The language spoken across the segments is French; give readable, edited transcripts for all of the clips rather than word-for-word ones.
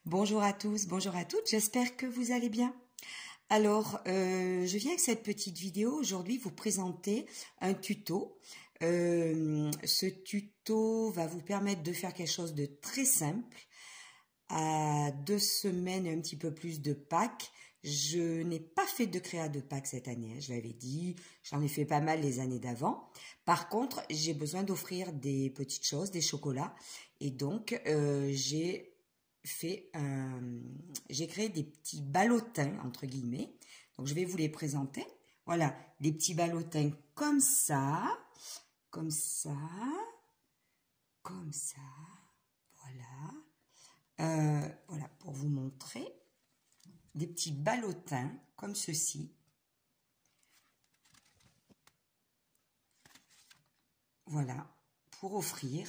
Bonjour à tous, bonjour à toutes, j'espère que vous allez bien. Alors, je viens avec cette petite vidéo aujourd'hui vous présenter un tuto. Ce tuto va vous permettre de faire quelque chose de très simple. À 2 semaines et un petit peu plus de Pâques, je n'ai pas fait de créa de Pâques cette année, je l'avais dit, j'en ai fait pas mal les années d'avant. Par contre, j'ai besoin d'offrir des petites choses, des chocolats, et donc j'ai créé des petits ballotins, entre guillemets. Donc, je vais vous les présenter. Voilà, des petits ballotins comme ça, comme ça, comme ça. Voilà. Voilà, pour vous montrer. Des petits ballotins comme ceci. Voilà, pour offrir.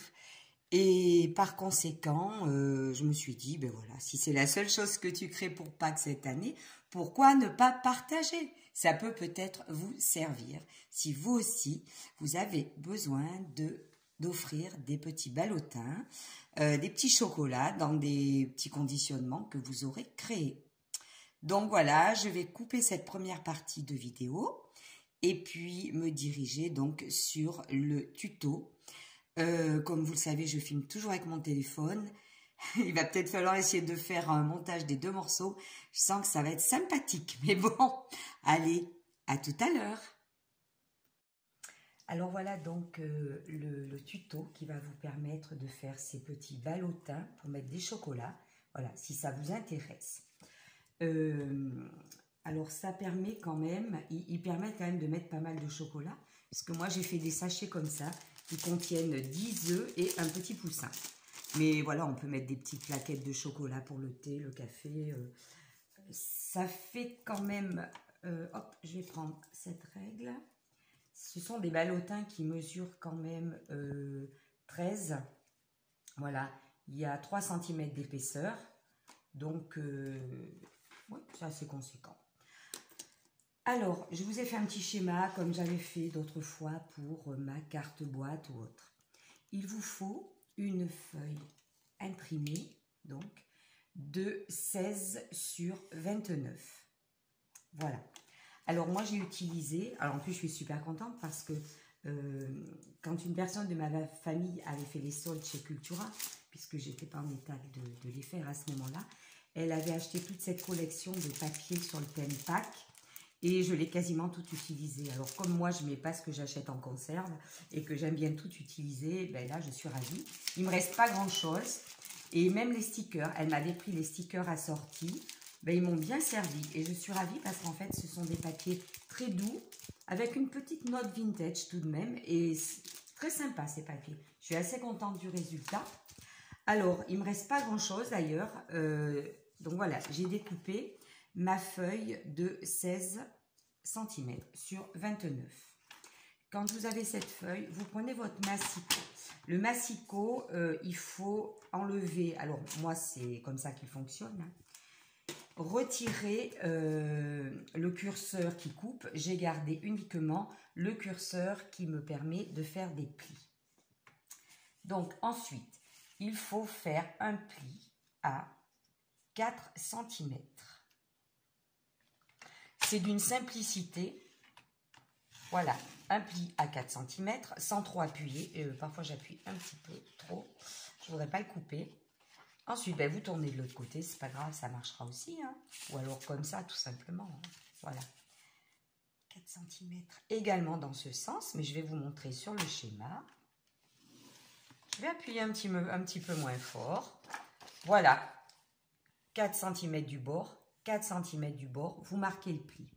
Et par conséquent, je me suis dit, ben voilà, si c'est la seule chose que tu crées pour Pâques cette année, pourquoi ne pas partager? Ça peut peut-être vous servir si vous aussi, vous avez besoin d'offrir des petits ballotins, des petits chocolats dans des petits conditionnements que vous aurez créés. Donc voilà, je vais couper cette première partie de vidéo et puis me diriger donc sur le tuto. Comme vous le savez, je filme toujours avec mon téléphone. Il va peut-être falloir essayer de faire un montage des 2 morceaux. Je sens que ça va être sympathique. Mais bon, allez, à tout à l'heure. Alors voilà donc le tuto qui va vous permettre de faire ces petits ballotins pour mettre des chocolats. Voilà, si ça vous intéresse. Alors ça permet quand même, ils permettent quand même de mettre pas mal de chocolat. Parce que moi j'ai fait des sachets comme ça qui contiennent 10 œufs et un petit poussin. Mais voilà, on peut mettre des petites plaquettes de chocolat pour le thé, le café. Ça fait quand même... hop, je vais prendre cette règle. Ce sont des ballotins qui mesurent quand même 13. Voilà, il y a 3 cm d'épaisseur. Donc, ouais, c'est assez conséquent. Alors, je vous ai fait un petit schéma comme j'avais fait d'autres fois pour ma carte boîte ou autre. Il vous faut une feuille imprimée, donc, de 16 sur 29. Voilà. Alors, moi, j'ai utilisé... Alors, en plus, je suis super contente parce que quand une personne de ma famille avait fait les soldes chez Cultura, puisque j'étais pas en état de les faire à ce moment-là, elle avait acheté toute cette collection de papier sur le thème Pâques. Et je l'ai quasiment tout utilisé. Alors, comme moi, je ne mets pas ce que j'achète en conserve et que j'aime bien tout utiliser, ben là, je suis ravie. Il ne me reste pas grand-chose. Et même les stickers, elle m'avait pris les stickers assortis. Ben, ils m'ont bien servi. Et je suis ravie parce qu'en fait, ce sont des papiers très doux avec une petite note vintage tout de même. Et très sympa, ces papiers. Je suis assez contente du résultat. Alors, il ne me reste pas grand-chose d'ailleurs. Donc voilà, j'ai découpé ma feuille de 16 cm sur 29. Quand vous avez cette feuille, vous prenez votre massicot. Le massicot, il faut enlever, alors moi c'est comme ça qu'il fonctionne, hein. Retirer le curseur qui coupe. J'ai gardé uniquement le curseur qui me permet de faire des plis. Donc ensuite, il faut faire un pli à 4 cm. C'est d'une simplicité. Voilà, un pli à 4 cm sans trop appuyer. Parfois, j'appuie un petit peu trop. Je ne voudrais pas le couper. Ensuite, ben, vous tournez de l'autre côté. C'est pas grave, ça marchera aussi, hein. Ou alors comme ça, tout simplement, hein. Voilà. 4 cm également dans ce sens. Mais je vais vous montrer sur le schéma. Je vais appuyer un petit peu moins fort. Voilà. 4 cm du bord. 4 cm du bord, vous marquez le pli.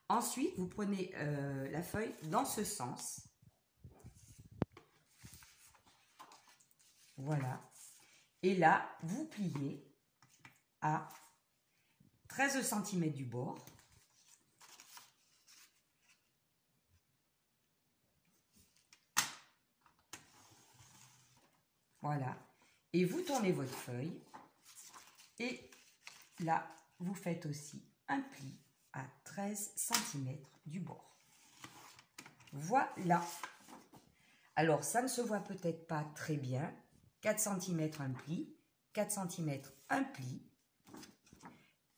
Ensuite, vous prenez la feuille dans ce sens. Voilà. Et là, vous pliez à 13 cm du bord. Voilà. Et vous tournez votre feuille. Et là, vous faites aussi un pli à 13 cm du bord. Voilà. Alors, ça ne se voit peut-être pas très bien. 4 cm un pli, 4 cm un pli.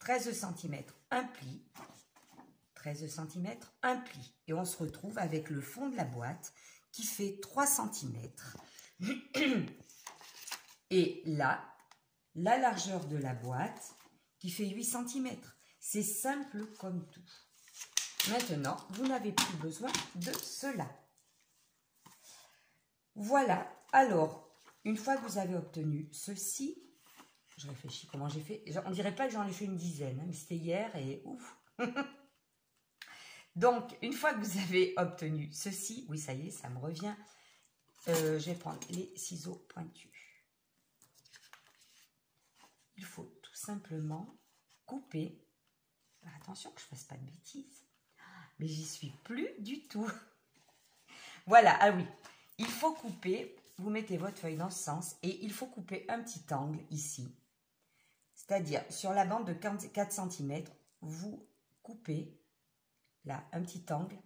13 cm, un pli. 13 cm, un pli. Et on se retrouve avec le fond de la boîte qui fait 3 cm. Et là, la largeur de la boîte qui fait 8 cm. C'est simple comme tout. Maintenant, vous n'avez plus besoin de cela. Voilà. Alors, une fois que vous avez obtenu ceci, je réfléchis comment j'ai fait. On dirait pas que j'en ai fait une dizaine, hein, mais c'était hier et ouf. Donc, une fois que vous avez obtenu ceci, oui, ça y est, ça me revient. Je vais prendre les ciseaux pointus. Il faut tout simplement couper. Alors, attention que je ne fasse pas de bêtises. Mais j'y suis plus du tout. Voilà, ah oui. Il faut couper, vous mettez votre feuille dans ce sens et il faut couper un petit angle ici. C'est-à-dire, sur la bande de 4 cm, vous coupez là un petit angle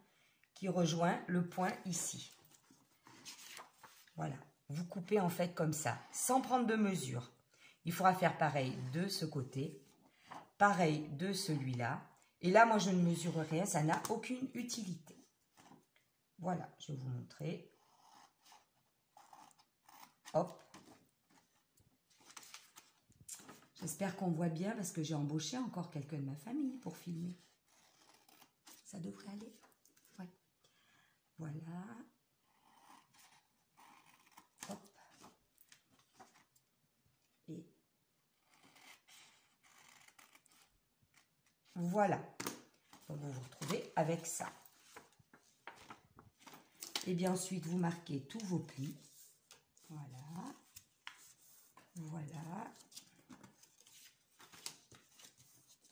qui rejoint le point ici. Voilà, vous coupez en fait comme ça, sans prendre de mesure. Il faudra faire pareil de ce côté, pareil de celui-là. Et là, moi, je ne mesure rien, ça n'a aucune utilité. Voilà, je vais vous montrer. Hop. J'espère qu'on voit bien parce que j'ai embauché encore quelqu'un de ma famille pour filmer. Ça devrait aller. Ouais. Voilà. Hop. Et voilà. Donc vous vous retrouvez avec ça. Et bien ensuite, vous marquez tous vos plis. Voilà. Voilà.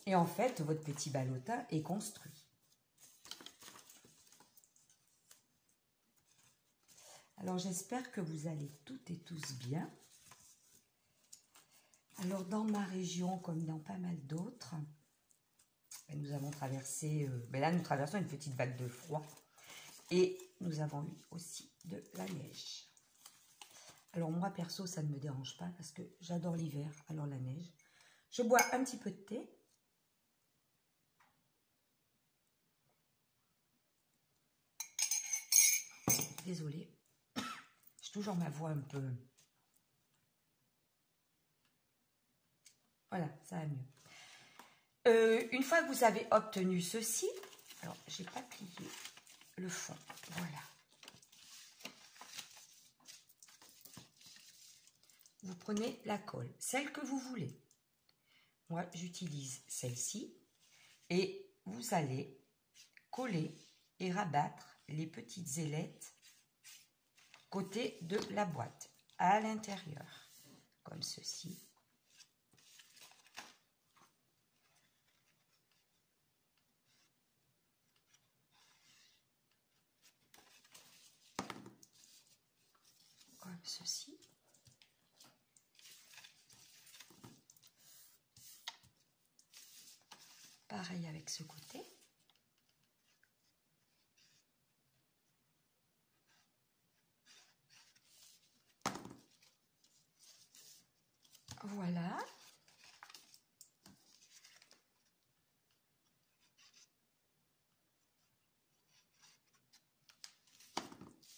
Et en fait, votre petit ballotin est construit. Alors, j'espère que vous allez toutes et tous bien. Alors, dans ma région, comme dans pas mal d'autres, nous avons traversé... là, nous traversons une petite vague de froid. Et nous avons eu aussi de la neige. Alors, moi, perso, ça ne me dérange pas parce que j'adore l'hiver. Alors, la neige. Je bois un petit peu de thé. Désolée. J'ai toujours ma voix un peu... Voilà, ça va mieux. Une fois que vous avez obtenu ceci, alors j'ai pas plié le fond, voilà. Vous prenez la colle, celle que vous voulez. Moi, j'utilise celle-ci et vous allez coller et rabattre les petites ailettes côté de la boîte à l'intérieur, comme ceci. Comme ceci. Pareil avec ce côté. Voilà.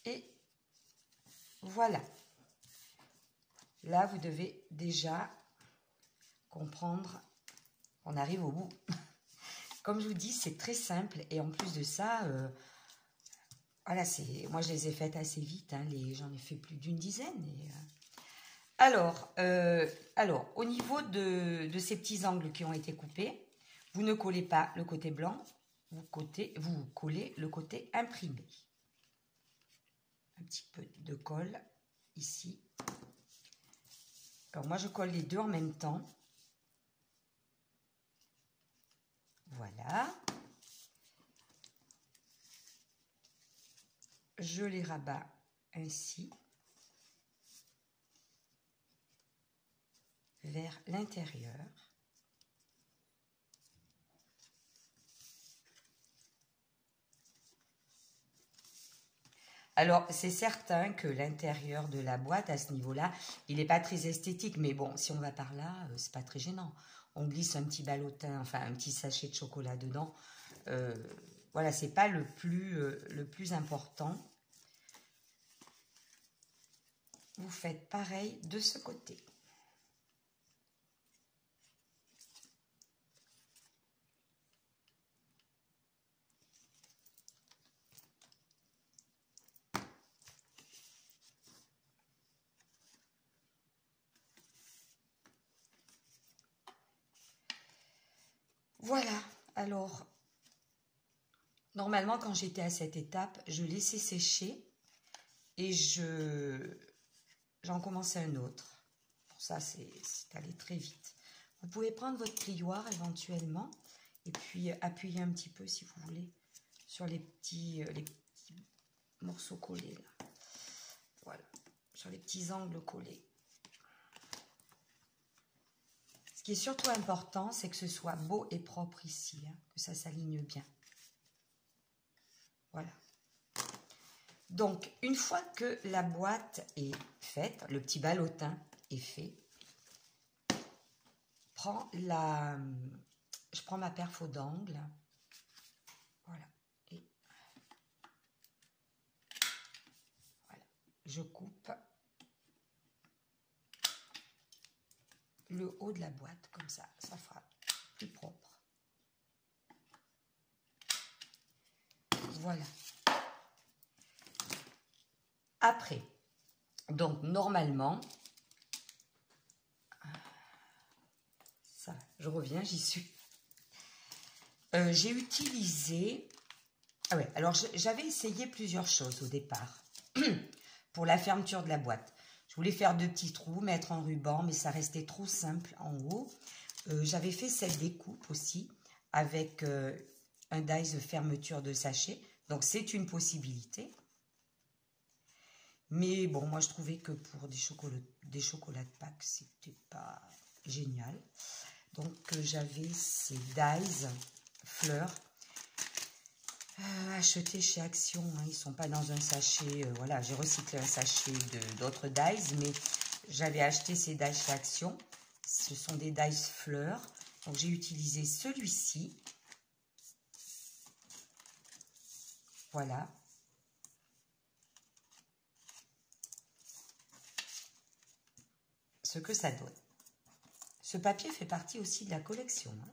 Et voilà. Là, vous devez déjà comprendre qu'on arrive au bout. Comme je vous dis, c'est très simple. Et en plus de ça, voilà, moi, je les ai faites assez vite. Hein, j'en ai fait plus d'une dizaine. Et, alors, au niveau de ces petits angles qui ont été coupés, vous ne collez pas le côté blanc, vous collez le côté imprimé. Un petit peu de colle ici. Alors moi, je colle les deux en même temps. Voilà. Je les rabats ainsi vers l'intérieur. Alors, c'est certain que l'intérieur de la boîte, à ce niveau-là, il n'est pas très esthétique. Mais bon, si on va par là, c'est pas très gênant. On glisse un petit ballotin, enfin un petit sachet de chocolat dedans. Voilà, c'est pas le plus important. Vous faites pareil de ce côté. Voilà, alors, normalement, quand j'étais à cette étape, je laissais sécher et j'en commençais un autre. Pour ça, c'est allé très vite. Vous pouvez prendre votre plioir éventuellement et puis appuyer un petit peu, si vous voulez, sur les petits morceaux collés, là. Voilà, sur les petits angles collés. Ce qui est surtout important, c'est que ce soit beau et propre ici, hein, que ça s'aligne bien. Voilà. Donc, une fois que la boîte est faite, le petit ballotin est fait, je prends ma perfo d'angle. Voilà. Et voilà. Je coupe le haut de la boîte, comme ça fera plus propre. Voilà. Après, donc normalement, ça, je reviens, j'y suis. J'ai utilisé, ah ouais, alors j'avais essayé plusieurs choses au départ pour la fermeture de la boîte. Je voulais faire 2 petits trous, mettre un ruban, mais ça restait trop simple en haut. J'avais fait cette découpe aussi avec un dies fermeture de sachet. Donc, c'est une possibilité. Mais bon, moi, je trouvais que pour des chocolats de Pâques, c'était pas génial. Donc, j'avais ces dies fleurs achetés chez Action. Hein, ils ne sont pas dans un sachet. Voilà, j'ai recyclé un sachet d'autres dies, mais j'avais acheté ces dies chez Action. Ce sont des dies fleurs. Donc, j'ai utilisé celui-ci. Voilà. Ce que ça donne. Ce papier fait partie aussi de la collection. Hein.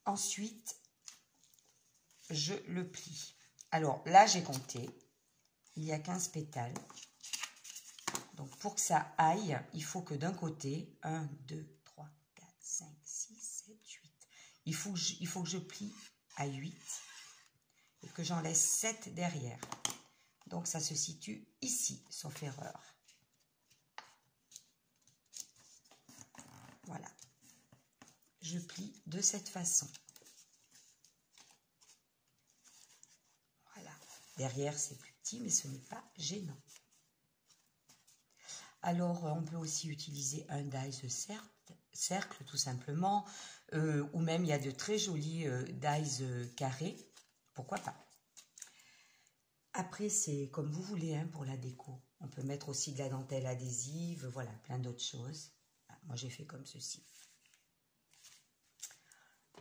Ensuite, je le plie. Alors là, j'ai compté. Il y a 15 pétales. Donc, pour que ça aille, il faut que d'un côté, 1, 2, 3, 4, 5, 6, 7, 8. Il faut que je plie à 8 et que j'en laisse 7 derrière. Donc, ça se situe ici, sauf erreur. Voilà. Je plie de cette façon. Voilà. Derrière, c'est plus petit, mais ce n'est pas gênant. Alors, on peut aussi utiliser un dies cercle, tout simplement. Ou même, il y a de très jolis dies carrés. Pourquoi pas? Après, c'est comme vous voulez hein, pour la déco. On peut mettre aussi de la dentelle adhésive, voilà, plein d'autres choses. Moi, j'ai fait comme ceci.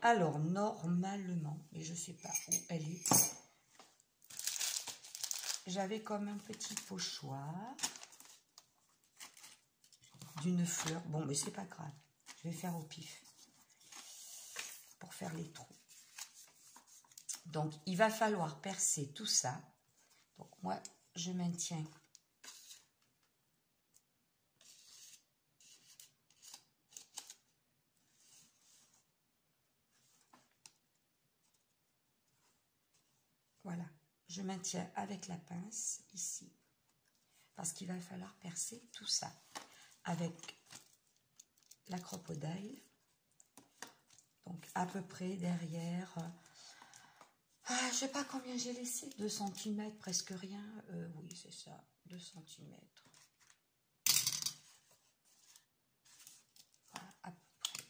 Alors, normalement, mais je ne sais pas où elle est, j'avais comme un petit pochoir d'une fleur. Bon, mais c'est pas grave. Je vais faire au pif pour faire les trous. Donc, il va falloir percer tout ça. Donc, moi, je maintiens voilà, je maintiens avec la pince ici parce qu'il va falloir percer tout ça avec la crocodile. Donc, à peu près derrière, je ne sais pas combien j'ai laissé, 2 cm, presque rien. Oui, c'est ça, 2 cm. Voilà, à peu près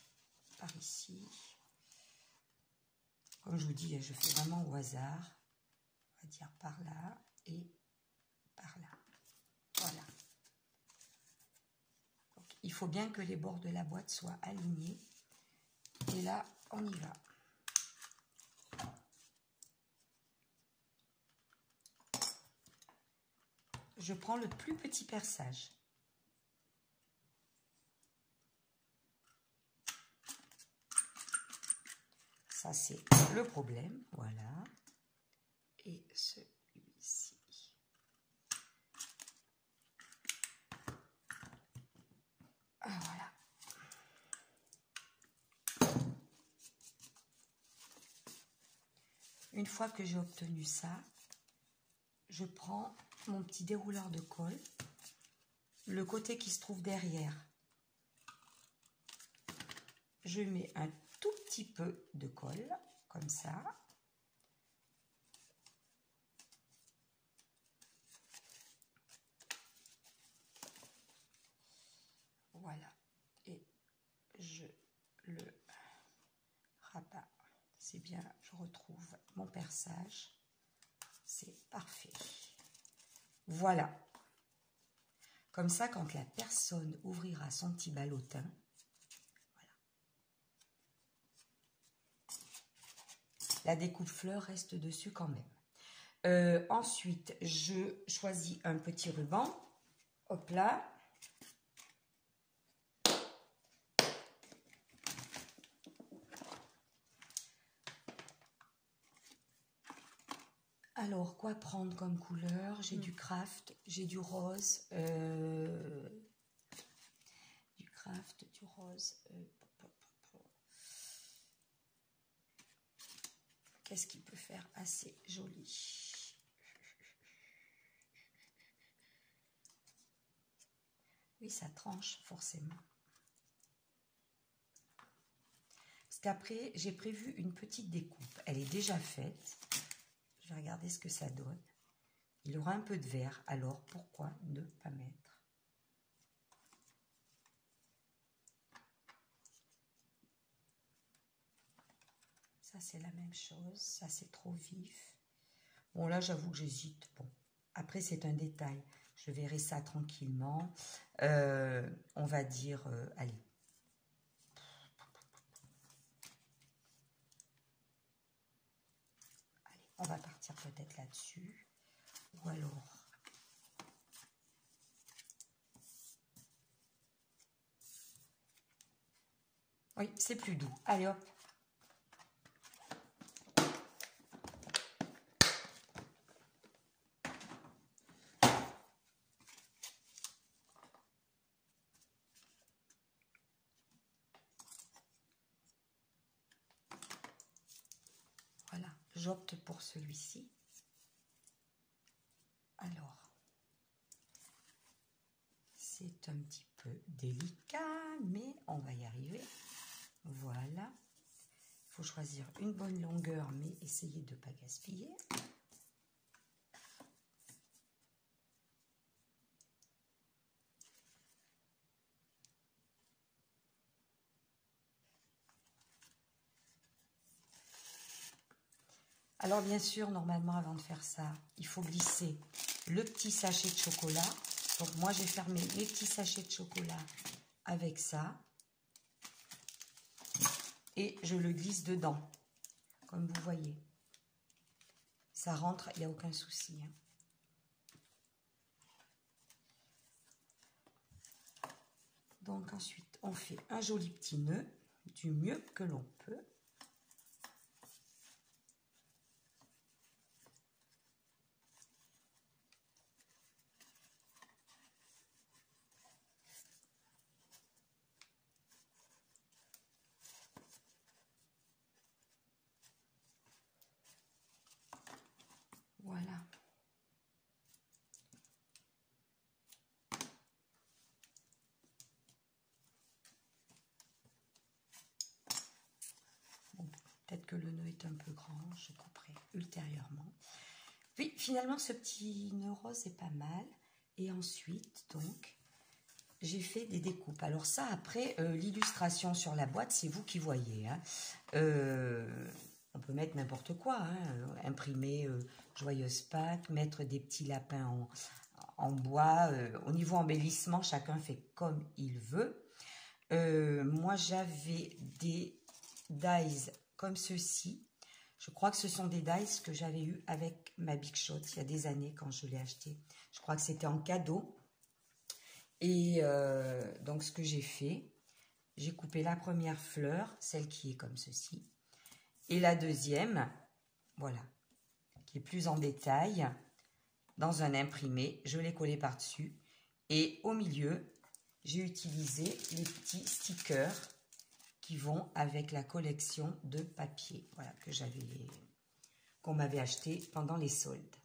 par ici. Comme je vous dis, je fais vraiment au hasard. dire par là et par là. Voilà. Donc, il faut bien que les bords de la boîte soient alignés. Et là, on y va. Je prends le plus petit perçage. Ça, c'est le problème. Voilà. Et celui-ci. Ah, voilà. Une fois que j'ai obtenu ça, je prends mon petit dérouleur de colle, le côté qui se trouve derrière. Je mets un tout petit peu de colle, comme ça. Voilà. Et je le rabats. C'est bien, je retrouve mon perçage. C'est parfait. Voilà. Comme ça, quand la personne ouvrira son petit ballotin, voilà. La découpe fleur reste dessus quand même. Ensuite, je choisis un petit ruban. Hop là. Alors, quoi prendre comme couleur? J'ai du craft, j'ai du rose, du rose. Qu'est-ce qui peut faire assez joli? Oui, ça tranche forcément. Parce qu'après, j'ai prévu une petite découpe. Elle est déjà faite. Je vais regarder ce que ça donne. Il aura un peu de vert, alors pourquoi ne pas mettre? Ça, c'est la même chose. Ça, c'est trop vif. Bon, là, j'avoue que j'hésite. Bon, après, c'est un détail. Je verrai ça tranquillement. On va dire, allez. On va partir peut-être là-dessus. Ou alors... Oui, c'est plus doux. Allez, hop. Voilà, j'opte pour celui-ci. Alors, c'est un petit peu délicat, mais on va y arriver. Voilà. Il faut choisir une bonne longueur, mais essayer de ne pas gaspiller. Alors, bien sûr, normalement, avant de faire ça, il faut glisser le petit sachet de chocolat. Donc, moi, j'ai fermé mes petits sachets de chocolat avec ça. Et je le glisse dedans, comme vous voyez. Ça rentre, il n'y a aucun souci. Hein. Donc, ensuite, on fait un joli petit nœud, du mieux que l'on peut. Voilà. Bon, peut-être que le nœud est un peu grand, je couperai ultérieurement. Puis finalement, ce petit nœud rose est pas mal. Et ensuite, donc, j'ai fait des découpes. Alors ça, après, l'illustration sur la boîte, c'est vous qui voyez. Hein. On peut mettre n'importe quoi, hein, imprimer Joyeuse Pâques, mettre des petits lapins en bois. Au niveau embellissement, chacun fait comme il veut. Moi, j'avais des dies comme ceci. Je crois que ce sont des dies que j'avais eu avec ma Big Shot il y a des années quand je l'ai acheté. Je crois que c'était en cadeau. Et donc, ce que j'ai fait, j'ai coupé la première fleur, celle qui est comme ceci. Et la deuxième, voilà, qui est plus en détail, dans un imprimé. Je l'ai collé par-dessus. Et au milieu, j'ai utilisé les petits stickers qui vont avec la collection de papier, voilà, qu'on m'avait acheté pendant les soldes.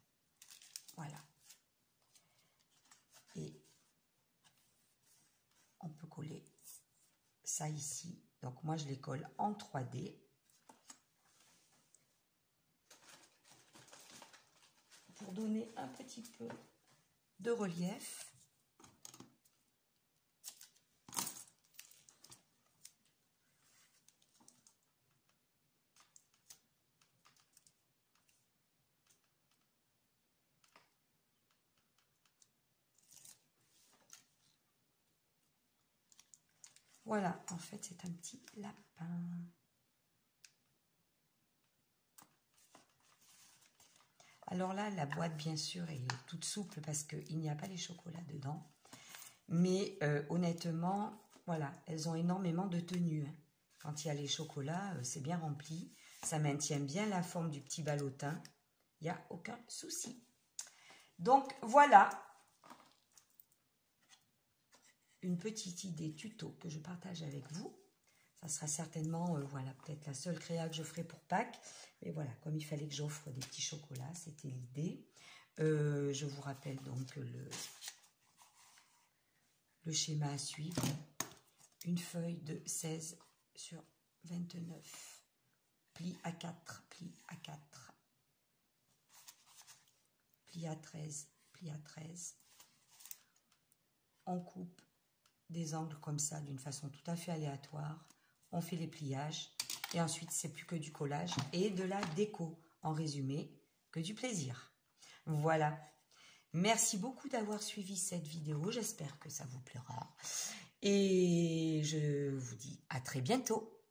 Voilà. Et on peut coller ça ici. Donc moi, je les colle en 3D. Pour donner un petit peu de relief. Voilà, en fait, c'est un petit lapin. Alors là, la boîte, bien sûr, est toute souple parce qu'il n'y a pas les chocolats dedans. Mais honnêtement, voilà, elles ont énormément de tenue. Quand il y a les chocolats, c'est bien rempli. Ça maintient bien la forme du petit ballotin. Il n'y a aucun souci. Donc, voilà une petite idée tuto que je partage avec vous. Ça sera certainement, voilà, peut-être la seule créa que je ferai pour Pâques. Mais voilà, comme il fallait que j'offre des petits chocolats, c'était l'idée. Je vous rappelle donc le schéma à suivre. Une feuille de 16 sur 29. Pli à 4, pli à 4. Pli à 13, pli à 13. On coupe des angles comme ça d'une façon tout à fait aléatoire. On fait les pliages et ensuite c'est plus que du collage et de la déco. En résumé, que du plaisir. Voilà. Merci beaucoup d'avoir suivi cette vidéo. J'espère que ça vous plaira. Et je vous dis à très bientôt.